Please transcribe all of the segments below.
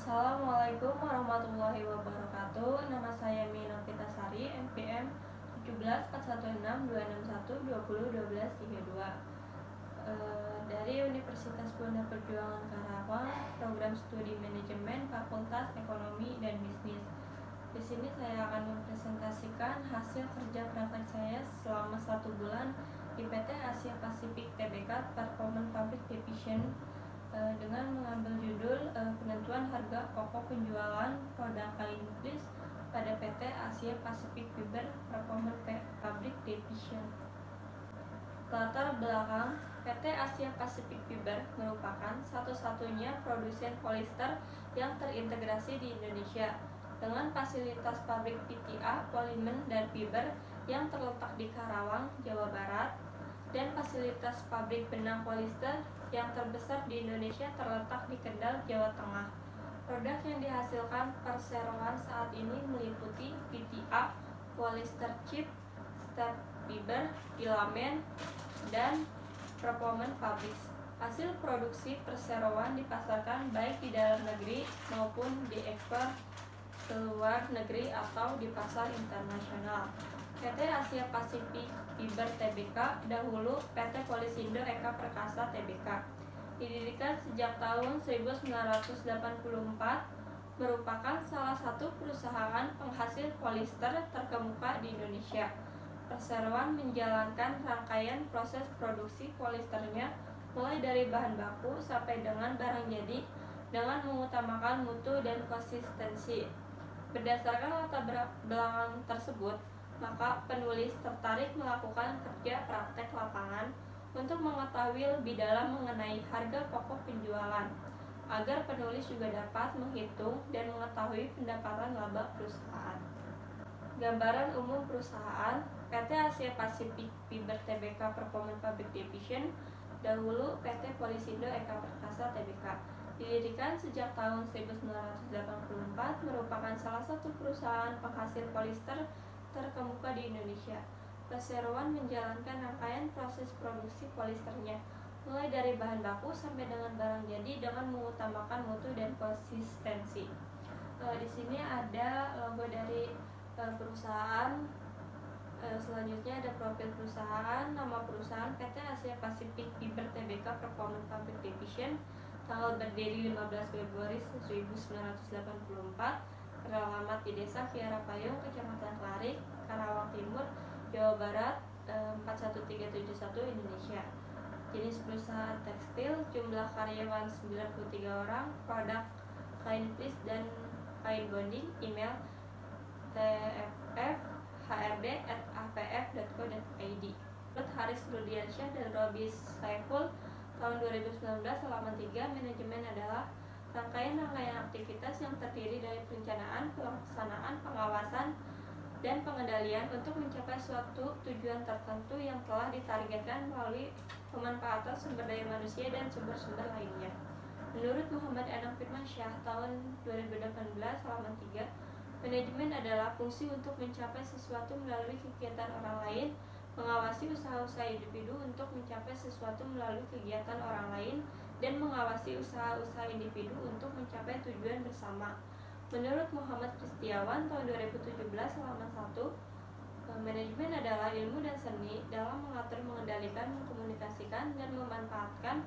Assalamualaikum warahmatullahi wabarakatuh. Nama saya Mina Pitasari, NPM 1741261201232. Dari Universitas Bunda Perjuangan Karawang, program studi manajemen Fakultas Ekonomi dan Bisnis. Di sini saya akan mempresentasikan hasil kerja praktek saya selama 1 bulan di PT Asia Pasifik Tbk Performance Public Division dengan mengambil judul penentuan harga pokok penjualan produk kain fleece pada PT Asia Pacific Fiber Performance Public Division. Latar belakang, PT Asia Pacific Fiber merupakan satu-satunya produsen polyester yang terintegrasi di Indonesia dengan fasilitas pabrik PTA, polimer, dan fiber yang terletak di Karawang, Jawa Barat, dan fasilitas pabrik benang polyester yang terbesar di Indonesia terletak di Kendal, Jawa Tengah. Produk yang dihasilkan perseroan saat ini meliputi PTA, polyester chip, step fiber, filamen, dan performance fabrics. Hasil produksi perseroan dipasarkan baik di dalam negeri maupun diekspor ke luar negeri atau di pasar internasional. PT Asia Pasifik Fiber Tbk, dahulu PT Polisindo Eka Perkasa Tbk, didirikan sejak tahun 1984, merupakan salah satu perusahaan penghasil polyester terkemuka di Indonesia. Perseroan menjalankan rangkaian proses produksi polyesternya mulai dari bahan baku sampai dengan barang jadi dengan mengutamakan mutu dan konsistensi. Berdasarkan latar belakang tersebut, maka penulis tertarik melakukan kerja praktek lapangan untuk mengetahui lebih dalam mengenai harga pokok penjualan, agar penulis juga dapat menghitung dan mengetahui pendapatan laba perusahaan. Gambaran umum perusahaan: PT Asia Pacific Fiber Tbk Performance Public Division, dahulu PT Polisindo Eka Perkasa Tbk, didirikan sejak tahun 1984, merupakan salah satu perusahaan penghasil polyester terkemuka di Indonesia. Perseroan menjalankan rangkaian proses produksi polyesternya, mulai dari bahan baku sampai dengan barang jadi dengan mengutamakan mutu dan konsistensi. Di sini ada logo dari perusahaan. Selanjutnya ada profil perusahaan, nama perusahaan PT Asia Pacific Fiber Tbk Performance Public Division, tanggal berdiri 15 Februari 1984, beralamat di Desa Kiara Payung, Kecamatan Klarik, Karawang Timur, Jawa Barat 41371, Indonesia. Jenis perusahaan tekstil, jumlah karyawan 93 orang, produk kain fleece dan kain bonding, email tff@apf.co.id. Menurut Haris Rudiansyah dan Robi Saiful, tahun 2019 halaman 3, manajemen adalah rangkaian aktivitas yang terdiri dari perencanaan, pelaksanaan, pengawasan, dan pengendalian untuk mencapai suatu tujuan tertentu yang telah ditargetkan melalui pemanfaatan sumber daya manusia dan sumber-sumber lainnya. Menurut Muhammad Anam Firmansyah, tahun 2018 halaman 3, manajemen adalah fungsi untuk mencapai sesuatu melalui kegiatan orang lain, mengawasi usaha-usaha individu untuk mencapai sesuatu melalui kegiatan orang lain, dan mengawasi usaha-usaha individu untuk mencapai tujuan bersama. Menurut Muhammad Kristiawan, tahun 2017 halaman 1, manajemen adalah ilmu dan seni dalam mengatur, mengendalikan, mengkomunikasikan, dan memanfaatkan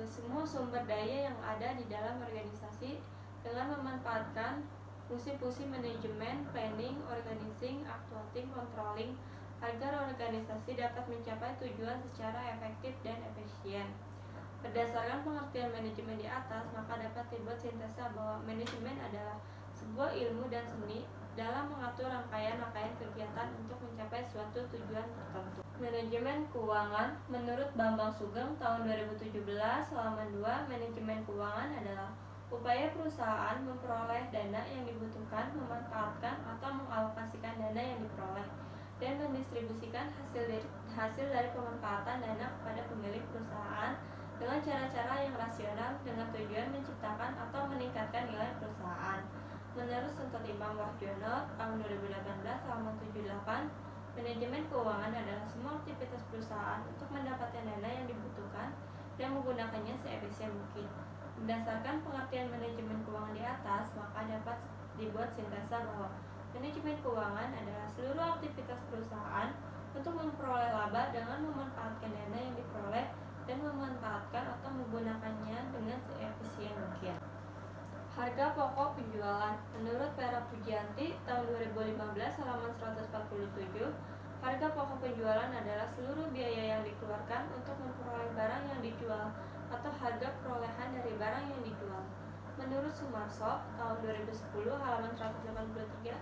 semua sumber daya yang ada di dalam organisasi dengan memanfaatkan fungsi-fungsi manajemen, planning, organizing, actuating, controlling, agar organisasi dapat mencapai tujuan secara efektif dan efisien. Berdasarkan pengertian manajemen di atas, maka dapat dibuat sintesa bahwa manajemen adalah sebuah ilmu dan seni dalam mengatur rangkaian kegiatan untuk mencapai suatu tujuan tertentu. Manajemen keuangan, menurut Bambang Sugeng, tahun 2017 halaman 2, manajemen keuangan adalah upaya perusahaan memperoleh dana yang dibutuhkan, memanfaatkan atau mengalokasikan dana yang diperoleh, dan mendistribusikan hasil dari pemanfaatan dana kepada pemilik perusahaan dengan cara-cara yang rasional dengan tujuan menciptakan atau meningkatkan nilai perusahaan. Menurut Sentot Imam Wahjono, tahun 2018 halaman 78, manajemen keuangan adalah semua aktivitas perusahaan untuk mendapatkan dana yang dibutuhkan dan menggunakannya seefisien mungkin. Berdasarkan pengertian manajemen keuangan di dibuat sintesa bahwa manajemen keuangan adalah seluruh aktivitas perusahaan untuk memperoleh laba dengan memanfaatkan dana yang diperoleh dan memanfaatkan atau menggunakannya dengan seefisien mungkin. Harga pokok penjualan. Menurut Vera Pujianti tahun 2015 halaman 147, harga pokok penjualan adalah seluruh biaya yang dikeluarkan untuk memperoleh barang yang dijual atau harga perolehan dari barang yang dijual. Menurut Sumarso tahun 2010 halaman 183,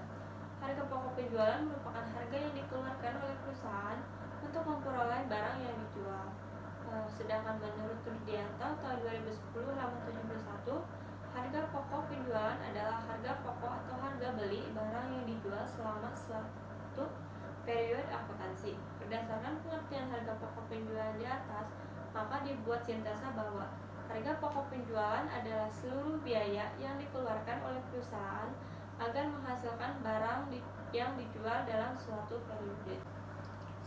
harga pokok penjualan merupakan harga yang dikeluarkan oleh perusahaan untuk memperoleh barang yang dijual. Sedangkan menurut Rudianto tahun 2010 halaman 71, harga pokok penjualan adalah harga pokok atau harga beli barang yang dijual selama suatu periode akuntansi. Berdasarkan pengertian harga pokok penjualan di atas, maka dibuat sintesa bahwa harga pokok penjualan adalah seluruh biaya yang dikeluarkan oleh perusahaan agar menghasilkan barang yang dijual dalam suatu periode.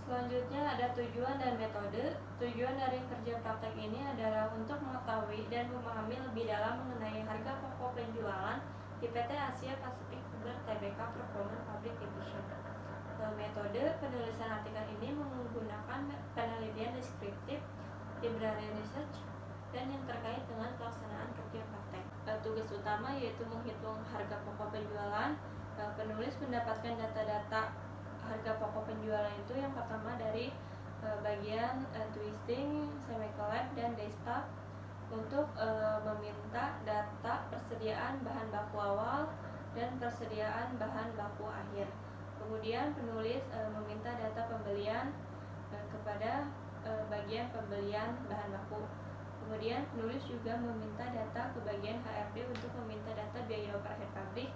Selanjutnya ada tujuan dan metode. Tujuan dari kerja praktek ini adalah untuk mengetahui dan memahami lebih dalam mengenai harga pokok penjualan di PT Asia Pacific Fiber Tbk Performance Public Division. Metode penulisan artikel ini menggunakan penelitian deskriptif, library research, dan yang terkait dengan pelaksanaan kerja praktek. Tugas utama yaitu menghitung harga pokok penjualan. Penulis mendapatkan data-data harga pokok penjualan itu yang pertama dari bagian twisting, semi-collapse, dan daystuff untuk meminta data persediaan bahan baku awal dan persediaan bahan baku akhir. Kemudian penulis meminta data pembelian kepada bagian pembelian bahan baku. Kemudian penulis juga meminta data ke bagian HRD untuk meminta data biaya overhead pabrik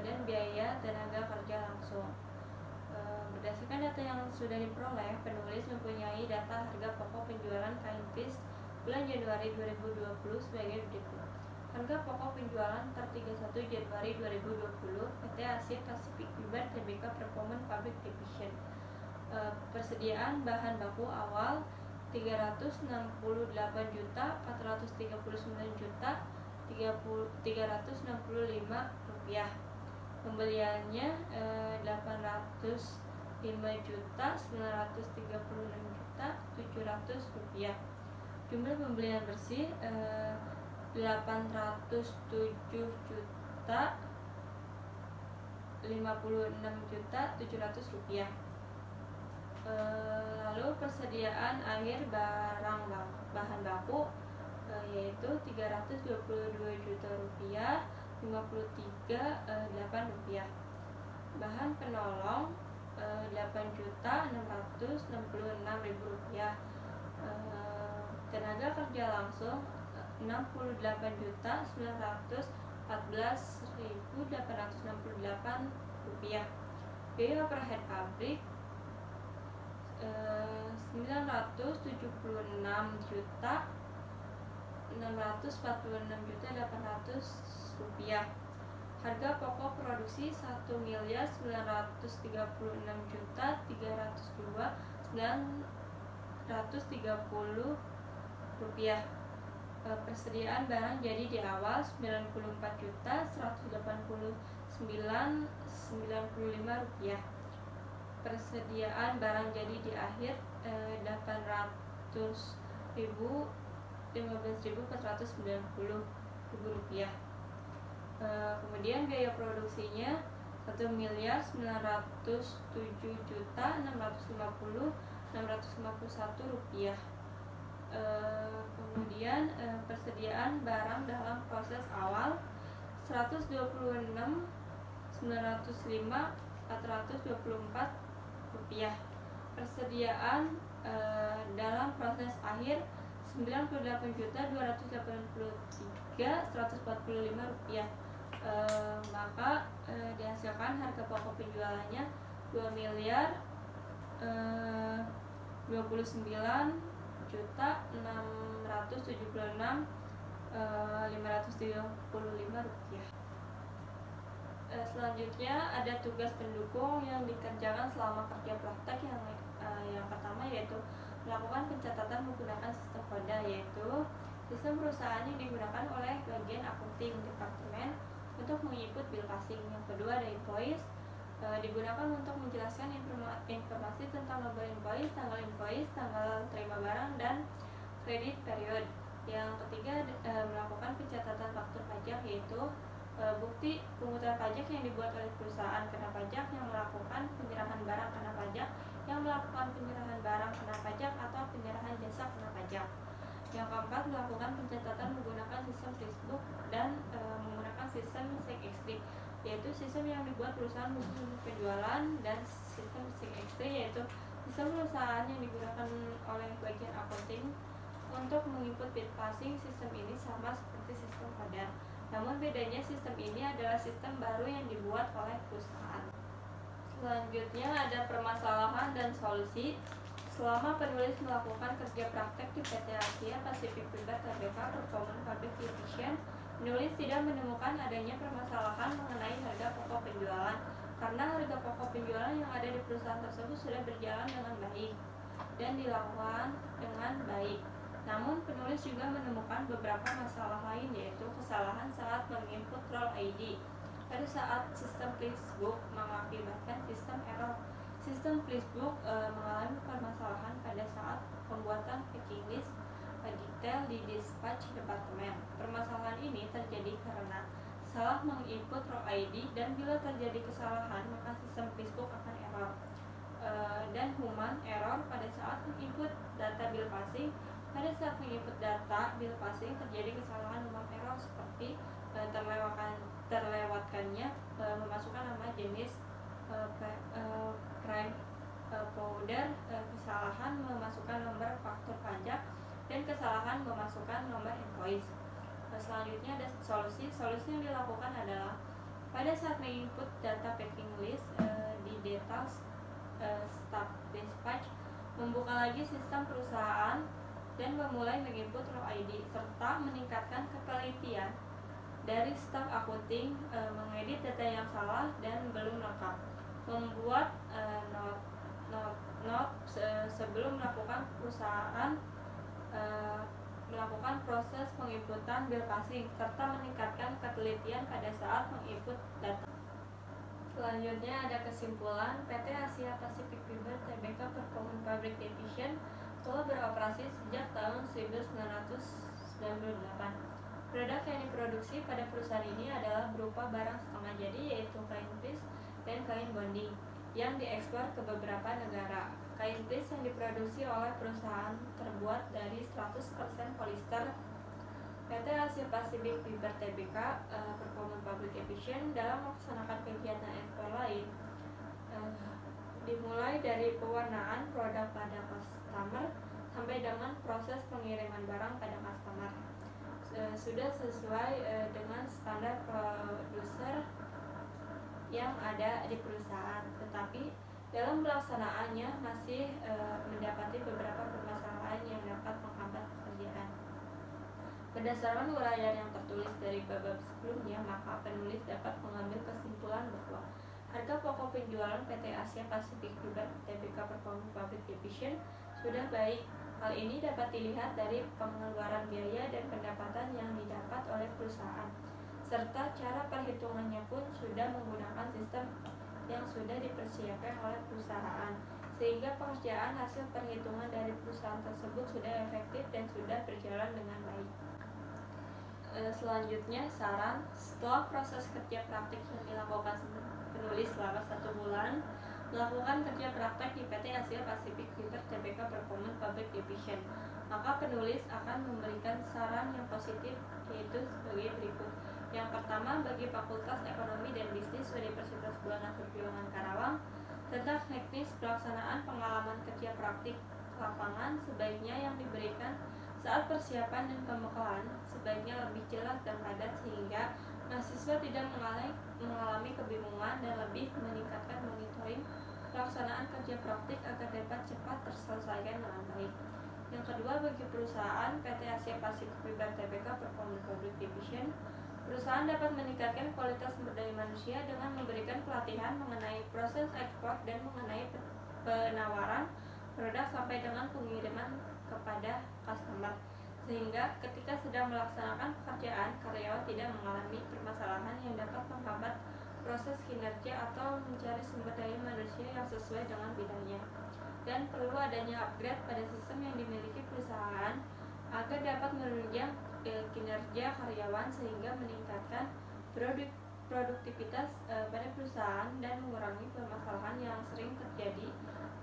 dan biaya tenaga kerja langsung. Berdasarkan data yang sudah diperoleh, penulis mempunyai data harga pokok penjualan kain fleece bulan Januari 2020 sebagai berikut. Harga pokok penjualan per 31 Januari 2020 PT Asia Pacific Fiber Tbk Performance Public Division. Persediaan bahan baku awal 368.439.365 rupiah. Pembeliannya 805.936.700 rupiah. Jumlah pembelian bersih 807.056.700 rupiah. Lalu persediaan akhir bahan baku yaitu 322 juta rupiah, 53.8 rupiah. Bahan penolong 8.666.000 rupiah. Tenaga kerja langsung 68.914.868 rupiah. Biaya overhead pabrik 976.646.800 rupiah. Harga pokok produksi 1.936.302.930 rupiah. Persediaan barang jadi di awal 94.189.95 rupiah. Persediaan barang jadi di akhir 800.015.490 rupiah. Kemudian biaya produksinya 1.907.650.651 rupiah. Kemudian persediaan barang dalam proses awal 126.905.424 rupiah. Persediaan dalam proses akhir 98.283.145 rupiah. Maka dihasilkan harga pokok penjualannya 2.029.676.535 rupiah. Selanjutnya ada tugas pendukung yang dikerjakan selama kerja praktek yang pertama yaitu melakukan pencatatan menggunakan sistem koda, yaitu sistem perusahaan yang digunakan oleh bagian akunting departemen untuk menginput bill passing. Yang kedua ada invoice, digunakan untuk menjelaskan informasi tentang nomor invoice, tanggal terima barang, dan kredit period. Yang ketiga melakukan pencatatan faktur pajak, yaitu bukti pungutan pajak yang dibuat oleh perusahaan kena pajak, yang melakukan penyerahan barang kena pajak, yang melakukan penyerahan barang kena pajak, atau penyerahan jasa kena pajak. Yang keempat melakukan pencatatan menggunakan sistem Flexbook dan menggunakan sistem SIG-X3, yaitu sistem yang dibuat perusahaan khusus untuk penjualan, dan sistem SIG-X3 yaitu sistem perusahaan yang digunakan oleh bagian accounting untuk menginput bill passing. Sistem ini sama seperti sistem pada, namun bedanya sistem ini adalah sistem baru yang dibuat oleh perusahaan. Selanjutnya ada permasalahan dan solusi. Selama penulis melakukan kerja praktek di PT Asia Pacific Fiber Tbk Performance Public Division, penulis tidak menemukan adanya permasalahan mengenai harga pokok penjualan, karena harga pokok penjualan yang ada di perusahaan tersebut sudah berjalan dengan baik dan dilakukan dengan baik. Namun penulis juga menemukan beberapa masalah lain, yaitu kesalahan saat menginput roll ID pada saat sistem Flexbook mengakibatkan sistem error. Sistem Flexbook mengalami permasalahan pada saat pembuatan packing list detail di dispatch departemen. Permasalahan ini terjadi karena salah menginput row ID, dan bila terjadi kesalahan maka sistem Flexbook akan error. Dan human error pada saat menginput data bill passing. Pada saat menginput data bill passing terjadi kesalahan human error seperti terlewatkannya memasukkan nama jenis prime powder, kesalahan memasukkan nomor faktur pajak, dan kesalahan memasukkan nomor invoice. Selanjutnya ada solusi. Solusi yang dilakukan adalah pada saat menginput data packing list di details staff dispatch, membuka lagi sistem perusahaan dan memulai menginput row ID, serta meningkatkan ketelitian dari staf accounting mengedit data yang salah dan belum lengkap, membuat not sebelum melakukan perusahaan melakukan proses penginputan bill passing, serta meningkatkan ketelitian pada saat menginput data. Selanjutnya ada kesimpulan. PT Asia Pacific Fiber Tbk Performance Public Division telah beroperasi sejak tahun 1998. Produk yang diproduksi pada perusahaan ini adalah berupa barang setengah jadi, yaitu kain fleece dan kain bonding, yang diekspor ke beberapa negara. Kain fleece yang diproduksi oleh perusahaan terbuat dari 100% polister. PT Asia Pacific Fiber Tbk Performance Public Division dalam melaksanakan kegiatan ekspor lain dimulai dari pewarnaan produk pada customer sampai dengan proses pengiriman barang pada customer sudah sesuai dengan standar produser yang ada di perusahaan, tetapi dalam pelaksanaannya masih mendapati beberapa permasalahan yang dapat menghambat pekerjaan. Berdasarkan uraian yang tertulis dari bab sebelumnya, maka penulis dapat mengambil kesimpulan bahwa harga pokok penjualan PT Asia Pacific Fiber Tbk Performance Public Division sudah baik. Hal ini dapat dilihat dari pengeluaran biaya dan pendapatan yang didapat oleh perusahaan, serta cara perhitungannya pun sudah menggunakan sistem yang sudah dipersiapkan oleh perusahaan, sehingga pekerjaan hasil perhitungan dari perusahaan tersebut sudah efektif dan sudah berjalan dengan baik. Selanjutnya saran. Setelah proses kerja praktik yang dilakukan penulis selama 1 bulan melakukan kerja praktek di PT Asia Pacific Fiber Tbk Performance Public Division, maka penulis akan memberikan saran yang positif, yaitu sebagai berikut. Yang pertama, bagi Fakultas Ekonomi dan Bisnis Universitas Buana Perjuangan Karawang, tentang teknis pelaksanaan pengalaman kerja praktik lapangan sebaiknya yang diberikan saat persiapan dan pembekalan sebaiknya lebih jelas dan padat, sehingga mahasiswa tidak mengalami kebingungan, dan lebih meningkatkan monitoring pelaksanaan kerja praktik agar dapat cepat terselesaikan dengan baik. Yang kedua, bagi perusahaan PT Asia Pacific Fiber Tbk Performance Public Division, perusahaan dapat meningkatkan kualitas sumber daya manusia dengan memberikan pelatihan mengenai proses ekspor dan mengenai penawaran produk sampai dengan pengiriman kepada customer, sehingga ketika sedang melaksanakan pekerjaan, karyawan tidak mengalami permasalahan yang dapat menghambat proses kinerja atau mencari sumber daya manusia yang sesuai dengan bidangnya. Dan perlu adanya upgrade pada sistem yang dimiliki perusahaan agar dapat menunjang kinerja karyawan sehingga meningkatkan produktivitas pada perusahaan dan mengurangi permasalahan yang sering terjadi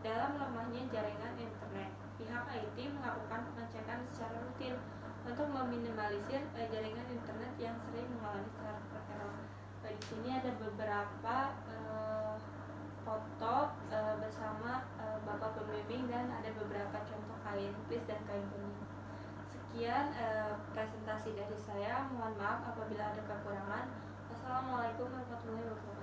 dalam lemahnya jaringan internet. Pihak IT melakukan pengecekan secara rutin untuk meminimalisir jaringan internet yang sering mengalami server error. Di sini ada beberapa foto bersama Bapak pembimbing dan ada beberapa contoh kain plis dan kain kuning. Sekian presentasi dari saya. Mohon maaf apabila ada kekurangan. Wassalamualaikum warahmatullahi wabarakatuh.